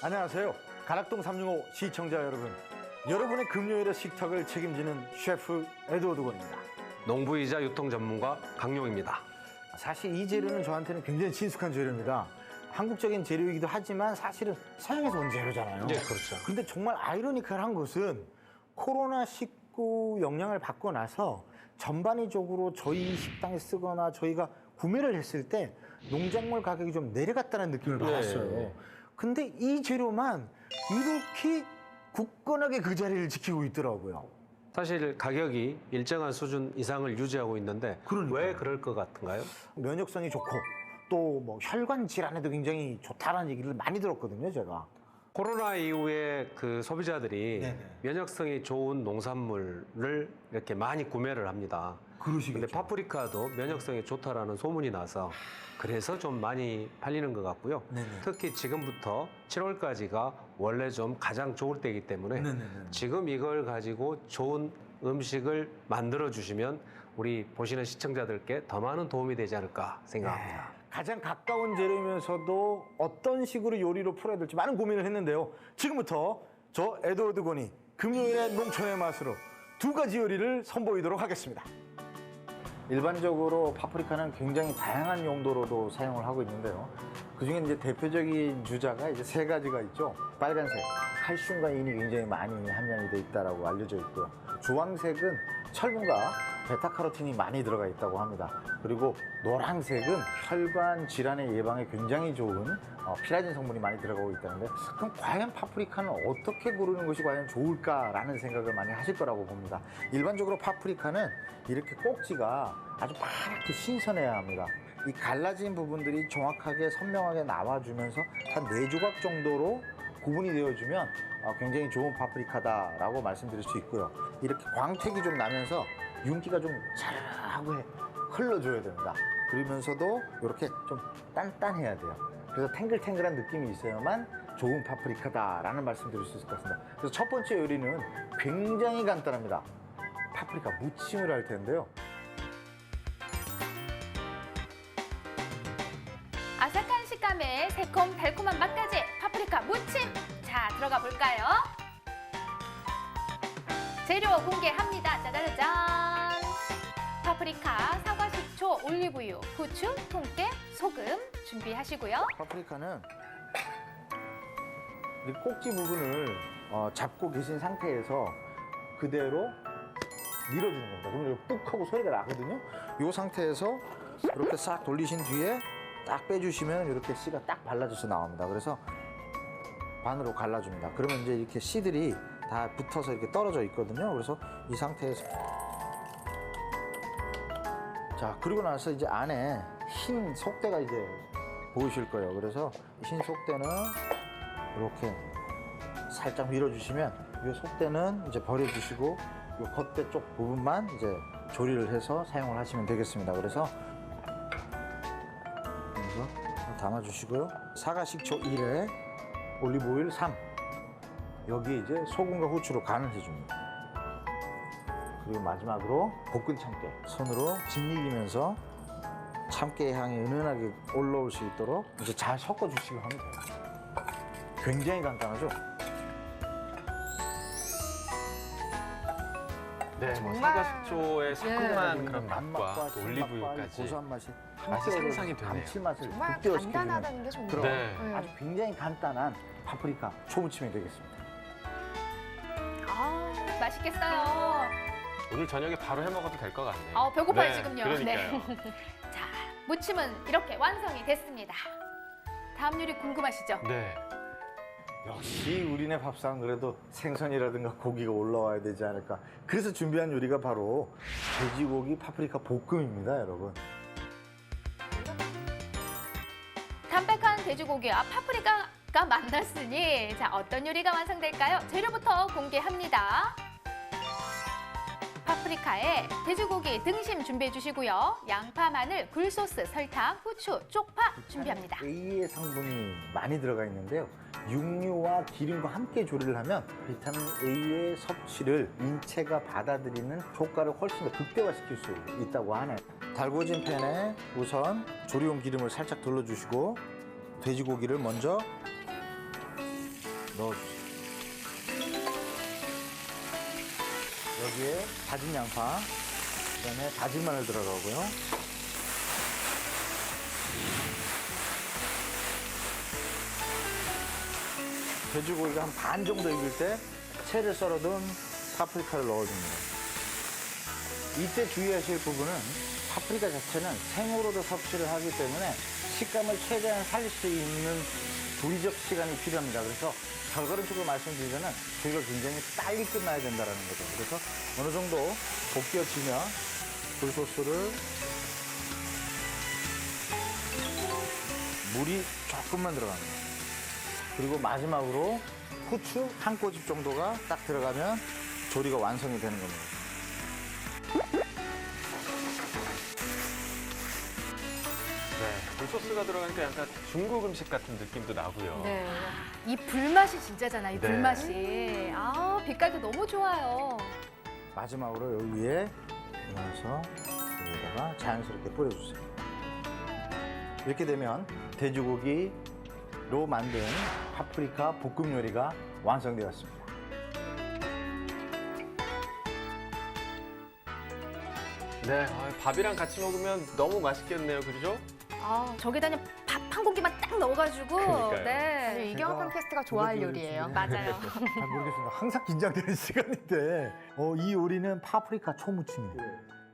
안녕하세요. 가락동 365 시청자 여러분. 여러분의 금요일의 식탁을 책임지는 셰프 에드워드 권입니다. 농부이자 유통 전문가 강용입니다. 사실 이 재료는 저한테는 굉장히 친숙한 재료입니다. 한국적인 재료이기도 하지만 사실은 서양에서 온 재료잖아요. 네, 그렇죠. 근데 정말 아이러니컬한 것은 코로나19 영향을 받고 나서 전반적으로 저희 식당에 쓰거나 저희가 구매를 했을 때 농작물 가격이 좀 내려갔다는 느낌을 받았어요. 네. 근데 이 재료만 이렇게 굳건하게 그 자리를 지키고 있더라고요. 사실 가격이 일정한 수준 이상을 유지하고 있는데 그러니까요. 왜 그럴 것 같은가요? 면역성이 좋고 또 뭐 혈관 질환에도 굉장히 좋다라는 얘기를 많이 들었거든요, 제가. 코로나 이후에 그 소비자들이 네네. 면역성이 좋은 농산물을 이렇게 많이 구매를 합니다. 그러시겠죠. 근데 파프리카도 면역성이 좋다라는 소문이 나서 그래서 좀 많이 팔리는 것 같고요. 네네. 특히 지금부터 7월까지가 원래 좀 가장 좋을 때이기 때문에 네네네. 지금 이걸 가지고 좋은 음식을 만들어 주시면 우리 보시는 시청자들께 더 많은 도움이 되지 않을까 생각합니다. 가장 가까운 재료면서도 어떤 식으로 요리로 풀어야 될지 많은 고민을 했는데요. 지금부터 저 에드워드 권이 금요일의 농촌의 맛으로 두 가지 요리를 선보이도록 하겠습니다. 일반적으로 파프리카는 굉장히 다양한 용도로도 사용을 하고 있는데요. 그중에 이제 대표적인 주자가 이제 세 가지가 있죠. 빨간색, 칼슘과 인이 굉장히 많이 함량이 돼 있다라고 알려져 있고요. 주황색은 철분과 베타카로틴이 많이 들어가 있다고 합니다. 그리고 노란색은 혈관 질환의 예방에 굉장히 좋은 피라진 성분이 많이 들어가고 있다는데, 그럼 과연 파프리카는 어떻게 고르는 것이 과연 좋을까라는 생각을 많이 하실 거라고 봅니다. 일반적으로 파프리카는 이렇게 꼭지가 아주 파랗게 신선해야 합니다. 이 갈라진 부분들이 정확하게 선명하게 나와주면서 한 4조각 정도로 구분이 되어주면 굉장히 좋은 파프리카다라고 말씀드릴 수 있고요. 이렇게 광택이 좀 나면서 윤기가 좀 자르르하고 흘러줘야 됩니다. 그러면서도 이렇게 좀 단단해야 돼요. 그래서 탱글탱글한 느낌이 있어야만 좋은 파프리카다라는 말씀 드릴 수 있을 것 같습니다. 그래서 첫 번째 요리는 굉장히 간단합니다. 파프리카 무침을 할 텐데요. 아삭한 식감에 새콤 달콤한 맛까지 파프리카 무침! 자, 들어가 볼까요? 재료 공개합니다. 짜자자잔! 파프리카, 사과, 식초, 올리브유, 후추, 통깨, 소금 준비하시고요. 파프리카는 이 꼭지 부분을 잡고 계신 상태에서 그대로 밀어주는 겁니다. 그러면 이렇게 뚝 하고 소리가 나거든요. 이 상태에서 이렇게 싹 돌리신 뒤에 딱 빼주시면 이렇게 씨가 딱 발라져서 나옵니다. 그래서 반으로 갈라줍니다. 그러면 이제 이렇게 씨들이 다 붙어서 이렇게 떨어져 있거든요. 그래서 이 상태에서 자, 그리고 나서 이제 안에 흰 속대가 이제 보이실 거예요. 그래서 흰 속대는 이렇게 살짝 밀어주시면 이 속대는 이제 버려주시고 이 겉대 쪽 부분만 이제 조리를 해서 사용을 하시면 되겠습니다. 그래서 담아주시고요. 사과 식초 1에 올리브오일 3. 여기에 이제 소금과 후추로 간을 해줍니다. 그리고 마지막으로 볶은 참깨. 손으로 짓이기면서 참깨의 향이 은은하게 올라올 수 있도록 이제 잘 섞어주시고 하면 돼요. 굉장히 간단하죠? 네, 뭐 정말. 사과 식초의 상큼한 그런 단맛과 맛과 또 올리브유까지 고소한 맛이 맛이 함께 상상이 되네요. 감칠맛을 정말 극대화시켜주는 간단하다는 게 좋네요. 그런 네. 아주 굉장히 간단한 파프리카 초무침이 되겠습니다. 아, 맛있겠어요. 오늘 저녁에 바로 해 먹어도 될 것 같네요. 배고파요, 네, 지금요. 그러니까요. 자, 무침은 이렇게 완성이 됐습니다. 다음 요리 궁금하시죠? 네. 역시 우리네 밥상은 그래도 생선이라든가 고기가 올라와야 되지 않을까. 그래서 준비한 요리가 바로 돼지고기 파프리카 볶음입니다, 여러분. 담백한 돼지고기와 파프리카가 만났으니 자, 어떤 요리가 완성될까요? 재료부터 공개합니다. 파프리카에 돼지고기 등심 준비해 주시고요. 양파, 마늘, 굴소스, 설탕, 후추, 쪽파 준비합니다. A의 성분이 많이 들어가 있는데요. 육류와 기름과 함께 조리를 하면 비타민 A의 섭취를 인체가 받아들이는 효과를 훨씬 더 극대화시킬 수 있다고 하네요. 달궈진 팬에 우선 조리용 기름을 살짝 둘러주시고 돼지고기를 먼저 넣어주세요. 여기에 다진 양파, 그다음에 다진 마늘 들어가고요. 돼지고기가 한 반 정도 익을 때 채를 썰어둔 파프리카를 넣어줍니다. 이때 주의하실 부분은 파프리카 자체는 생으로도 섭취를 하기 때문에 식감을 최대한 살릴 수 있는 조리적 시간이 필요합니다. 그래서 결과론적으로 말씀드리자면 조리가 굉장히 빨리 끝나야 된다는 거죠. 그래서 어느 정도 볶여지면 굴소스를 물이 조금만 들어갑니다. 그리고 마지막으로 후추 한 꼬집 정도가 딱 들어가면 조리가 완성이 되는 겁니다. 네, 굴소스가 들어가니까 약간 중국 음식 같은 느낌도 나고요. 네. 이 불맛이 진짜잖아요. 이 네. 불맛이. 아, 빛깔도 너무 좋아요. 마지막으로 여기 위에 넣어서 여기다가 자연스럽게 뿌려주세요. 이렇게 되면 돼지고기로 만든 파프리카 볶음 요리가 완성되었습니다. 네, 밥이랑 같이 먹으면 너무 맛있겠네요, 그죠? 아, 저기다 그냥 밥 한 공기만 딱 넣어가지고. 그러니까요. 네. 이경환 캐스트가 좋아할 제가 요리예요. 요리 맞아요. 잘 모르겠습니다. 항상 긴장되는 시간인데 이 요리는 파프리카 초무침입니다.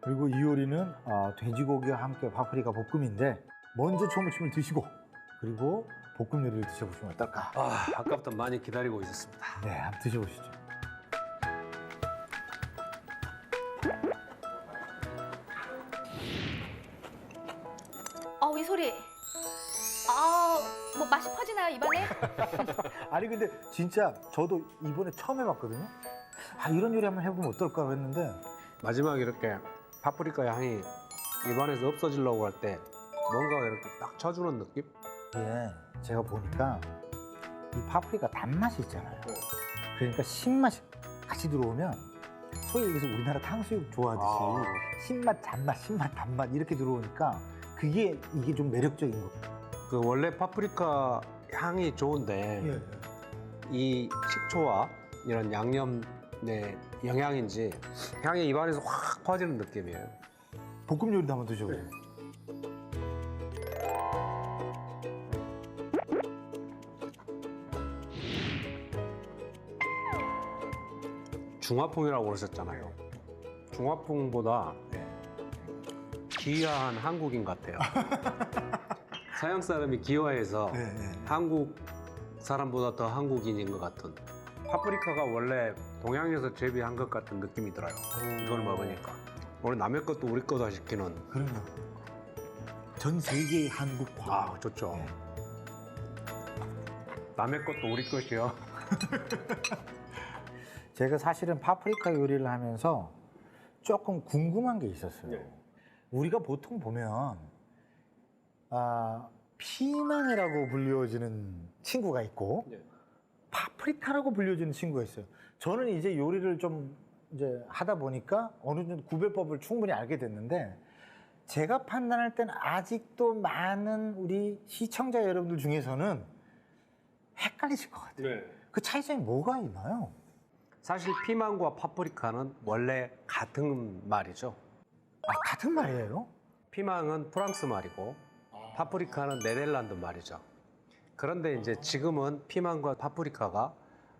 그리고 이 요리는 돼지고기와 함께 파프리카 볶음인데 먼저 초무침을 드시고 그리고 볶음 요리를 드셔보시면 어떨까? 아까부터 많이 기다리고 있었습니다. 네, 한번 드셔보시죠. 이 소리. 뭐 맛이 퍼지나요, 입안에? 아니 근데 진짜 저도 이번에 처음 해봤거든요. 이런 요리 한번 해보면 어떨까 했는데 마지막에 이렇게 파프리카 향이 입안에서 없어지려고 할 때 뭔가 이렇게 딱 쳐주는 느낌? 이게 제가 보니까 이 파프리카 단맛이 있잖아요. 그러니까 신맛이 같이 들어오면 소위 얘기해서 우리나라 탕수육 좋아하듯이 신맛, 잔맛, 신맛, 단맛 이렇게 들어오니까 이게 좀 매력적인 거. 그 원래 파프리카 향이 좋은데 이 식초와 이런 양념의 영향인지 향이 입안에서 확 퍼지는 느낌이에요. 볶음 요리도 한번 드셔보세요. 중화풍이라고 그러셨잖아요. 중화풍보다 귀화한 한국인 같아요. 서양 사람이 귀화해서 한국 사람보다 더 한국인인 것 같은. 파프리카가 원래 동양에서 재배한 것 같은 느낌이 들어요. 이걸 먹으니까. 우리 남의 것도 우리 거다 시키는. 그럼요. 전 세계의 한국화. 좋죠. 남의 것도 우리 것이요. 제가 사실은 파프리카 요리를 하면서 조금 궁금한 게 있었어요. 우리가 보통 보면 피망이라고 불려지는 친구가 있고 파프리카라고 불려지는 친구가 있어요. 저는 이제 요리를 좀 이제 하다 보니까 어느 정도 구별법을 충분히 알게 됐는데 제가 판단할 때는 아직도 많은 우리 시청자 여러분들 중에서는 헷갈리실 것 같아요. 그 차이점이 뭐가 있나요? 사실 피망과 파프리카는 원래 같은 말이죠. 같은 말이에요? 피망은 프랑스 말이고 파프리카는 네덜란드 말이죠. 그런데 이제 지금은 피망과 파프리카가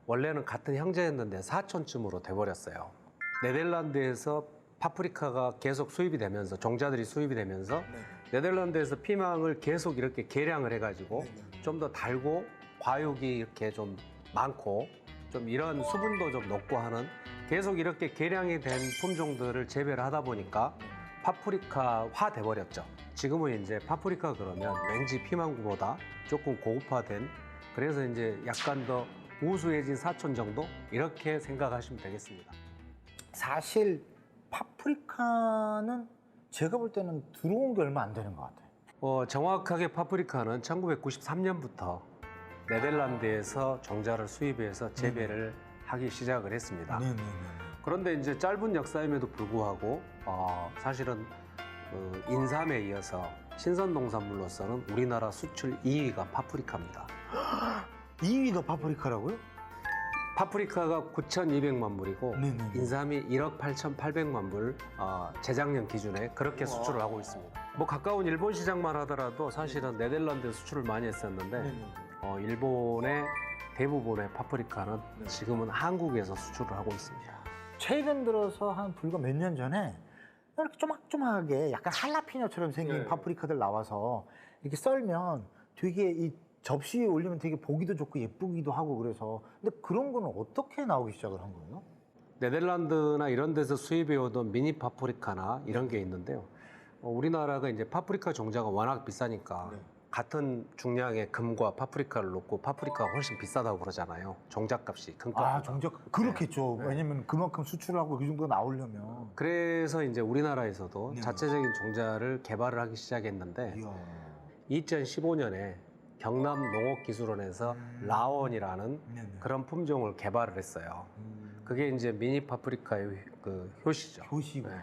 원래는 같은 형제였는데 사촌쯤으로 돼버렸어요. 네덜란드에서 파프리카가 계속 수입이 되면서 종자들이 수입이 되면서 네덜란드에서 피망을 계속 이렇게 개량을 해가지고 좀 더 달고 과육이 이렇게 좀 많고 좀 이런 수분도 좀 높고 하는 계속 이렇게 개량이 된 품종들을 재배를 하다 보니까 파프리카화 돼버렸죠. 지금은 이제 파프리카 그러면 왠지 피망구보다 조금 고급화된 그래서 이제 약간 더 우수해진 사촌 정도 이렇게 생각하시면 되겠습니다. 사실 파프리카는 제가 볼 때는 들어온 게 얼마 안 되는 것 같아요. 정확하게 파프리카는 1993년부터 네덜란드에서 종자를 수입해서 재배를 하기 시작을 했습니다. 그런데 이제 짧은 역사임에도 불구하고 사실은 인삼에 이어서 신선농산물로서는 우리나라 수출 2위가 파프리카입니다. 2위가 파프리카라고요? 파프리카가 9,200만 불이고 네네네. 인삼이 1억 8,800만 불 재작년 기준에 그렇게 수출을 하고 있습니다. 뭐 가까운 일본 시장만 하더라도 사실은 네덜란드 수출을 많이 했었는데 일본의 대부분의 파프리카는 지금은 한국에서 수출을 하고 있습니다. 최근 들어서 한 불과 몇 년 전에 이렇게 조막조막하게 약간 할라피뇨처럼 생긴 파프리카들 나와서 이렇게 썰면 되게 이 접시 위에 올리면 되게 보기도 좋고 예쁘기도 하고 그래서 근데 그런 거는 어떻게 나오기 시작을 한 거예요? 네덜란드나 이런 데서 수입해 오던 미니 파프리카나 이런 게 있는데요. 우리나라가 이제 파프리카 종자가 워낙 비싸니까 같은 중량의 금과 파프리카를 놓고 파프리카가 훨씬 비싸다고 그러잖아요. 종잣값이 금값보다. 아, 정작 그렇겠죠. 왜냐면 그만큼 수출하고 그 정도 나오려면. 그래서 이제 우리나라에서도 네. 자체적인 종자를 개발을 하기 시작했는데 이야. 2015년에 경남 농업기술원에서 라원이라는 네네. 그런 품종을 개발을 했어요. 그게 이제 미니 파프리카의 그 효시죠. 교시구나. 네.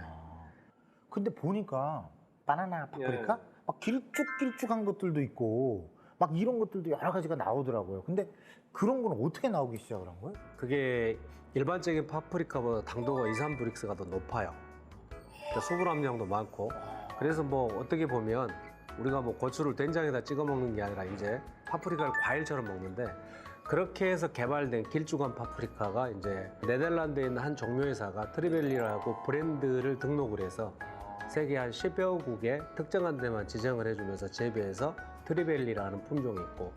근데 보니까 바나나 파프리카 막 길쭉길쭉한 것들도 있고 막 이런 것들도 여러 가지가 나오더라고요. 근데 그런 건 어떻게 나오기 시작을 한 거예요? 그게 일반적인 파프리카보다 당도가 2, 3브릭스가 더 높아요. 그러니까 수분 함량도 많고 그래서 뭐 어떻게 보면 우리가 뭐 고추를 된장에다 찍어 먹는 게 아니라 이제 파프리카를 과일처럼 먹는데 그렇게 해서 개발된 길쭉한 파프리카가 이제 네덜란드에 있는 한 종묘회사가 트리벨리라고 브랜드를 등록을 해서 세계 한 10여 국에 특정한 데만 지정을 해주면서 재배해서 트리벨리라는 품종이 있고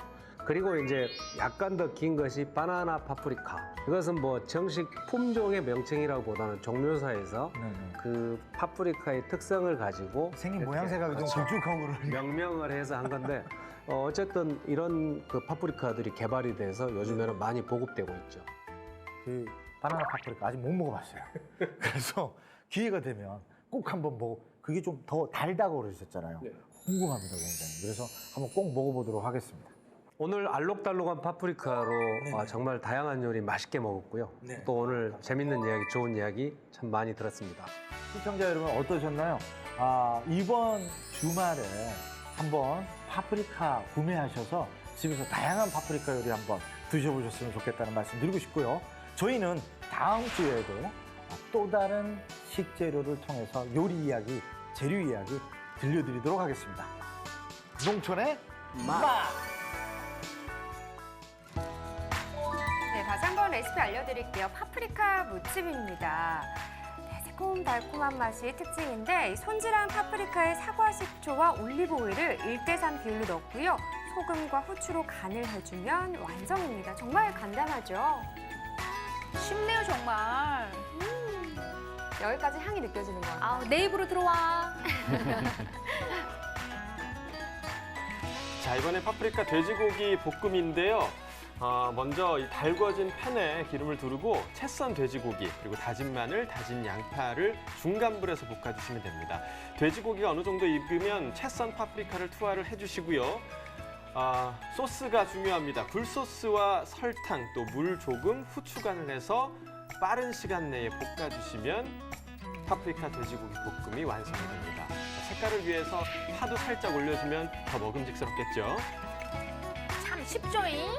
그리고 이제 약간 더 긴 것이 바나나 파프리카. 이것은 뭐 정식 품종의 명칭이라고 보다는 종묘사에서 그 파프리카의 특성을 가지고 생긴 이렇게 모양새가 좀 그렇죠. 길쭉하고 그러니까. 명명을 해서 한 건데 어쨌든 이런 그 파프리카들이 개발이 돼서 요즘에는 많이 보급되고 있죠. 그 바나나 파프리카 아직 못 먹어봤어요. 그래서 기회가 되면 꼭 한번 그게 좀 더 달다고 그러셨잖아요. 궁금합니다, 굉장히. 그래서 한번 꼭 먹어보도록 하겠습니다. 오늘 알록달록한 파프리카로 정말 다양한 요리 맛있게 먹었고요. 네. 또 오늘 재밌는 이야기, 좋은 이야기 참 많이 들었습니다. 시청자 여러분 어떠셨나요? 이번 주말에 한번 파프리카 구매하셔서 집에서 다양한 파프리카 요리 한번 드셔보셨으면 좋겠다는 말씀 드리고 싶고요. 저희는 다음 주에도 또 다른 식재료를 통해서 요리 이야기, 재료 이야기 들려드리도록 하겠습니다. 농촌의 맛! 네, 다시 한번 레시피 알려드릴게요. 파프리카 무침입니다. 네, 새콤달콤한 맛이 특징인데 이 손질한 파프리카에 사과 식초와 올리브 오일을 1대3 비율로 넣고요. 소금과 후추로 간을 해주면 완성입니다. 정말 간단하죠? 쉽네요, 정말. 여기까지 향이 느껴지는 것 같아요. 아, 내 입으로 들어와. 자, 이번에 파프리카 돼지고기 볶음인데요. 먼저 이 달궈진 팬에 기름을 두르고 채 썬 돼지고기, 그리고 다진 마늘, 다진 양파를 중간 불에서 볶아주시면 됩니다. 돼지고기가 어느 정도 익으면 채 썬 파프리카를 투하를 해주시고요. 소스가 중요합니다. 굴소스와 설탕, 또 물 조금, 후추 간을 해서 빠른 시간 내에 볶아주시면 파프리카 돼지고기 볶음이 완성이 됩니다. 색깔을 위해서 파도 살짝 올려주면 더 먹음직스럽겠죠? 참 쉽죠잉?